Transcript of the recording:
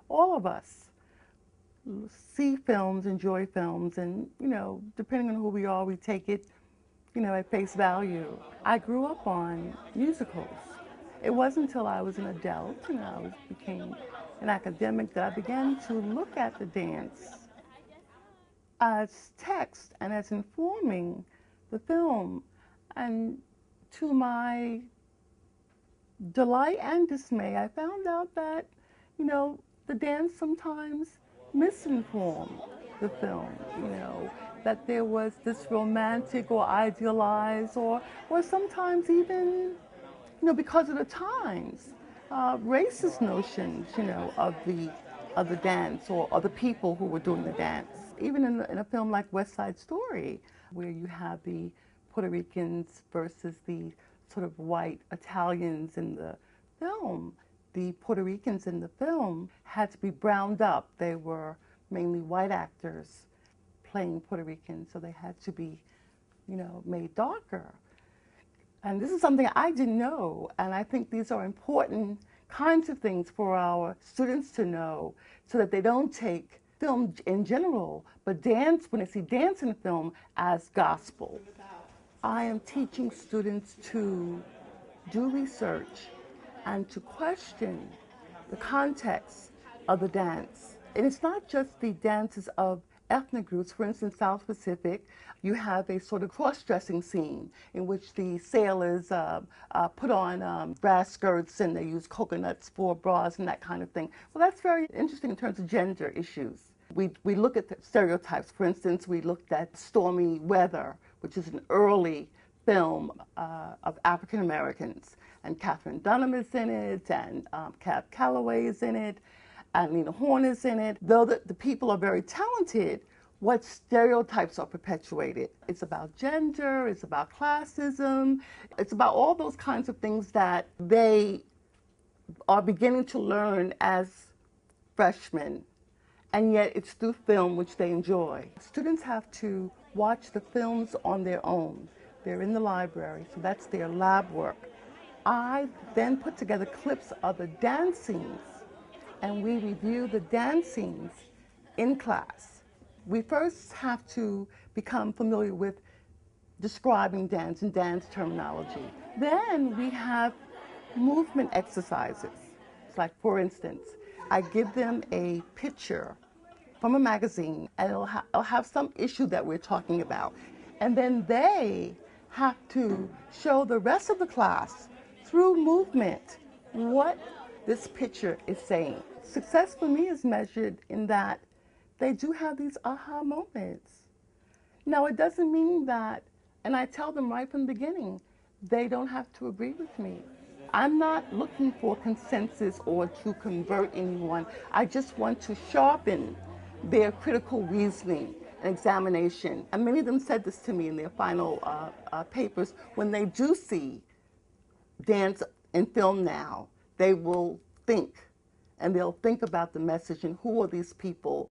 all of us see films, enjoy films, and, depending on who we are, we take it, at face value. I grew up on musicals. It wasn't until I was an adult, became an academic, that I began to look at the dance as text and as informing the film. And to my delight and dismay, I found out that, the dance sometimes misinformed the film, that there was this romantic or idealized or sometimes even, because of the times, racist notions, of the dance or the people who were doing the dance. Even in a film like West Side Story, where you have the Puerto Ricans versus the sort of white Italians in the film, the Puerto Ricans in the film had to be browned up. They were mainly white actors playing Puerto Ricans, so they had to be, made darker. And this is something I didn't know, and I think these are important kinds of things for our students to know so that they don't take film in general, but dance, when they see dance in film, as gospel. I am teaching students to do research and to question the context of the dance. And it's not just the dances of ethnic groups. For instance, South Pacific, you have a sort of cross-dressing scene in which the sailors put on brass skirts and they use coconuts for bras and that kind of thing. Well, that's very interesting in terms of gender issues. We look at the stereotypes. For instance, we looked at Stormy Weather, which is an early film of African Americans. And Katherine Dunham is in it, and Cab Calloway is in it, and Lena Horne is in it. Though the people are very talented, what stereotypes are perpetuated? It's about gender, it's about classism, it's about all those kinds of things that they are beginning to learn as freshmen. And yet it's through film which they enjoy. Students have to watch the films on their own. They're in the library, so that's their lab work. I then put together clips of the dance scenes, and we review the dance scenes in class. We first have to become familiar with describing dance and dance terminology. Then we have movement exercises. It's like, for instance, I give them a picture from a magazine, and it'll have some issue that we're talking about. And then they have to show the rest of the class through movement what this picture is saying. Success for me is measured in that they do have these aha moments. Now, it doesn't mean that, and I tell them right from the beginning, they don't have to agree with me. I'm not looking for consensus or to convert anyone. I just want to sharpen their critical reasoning and examination. And many of them said this to me in their final papers. When they do see dance in film now, they will think, and they'll think about the message and who are these people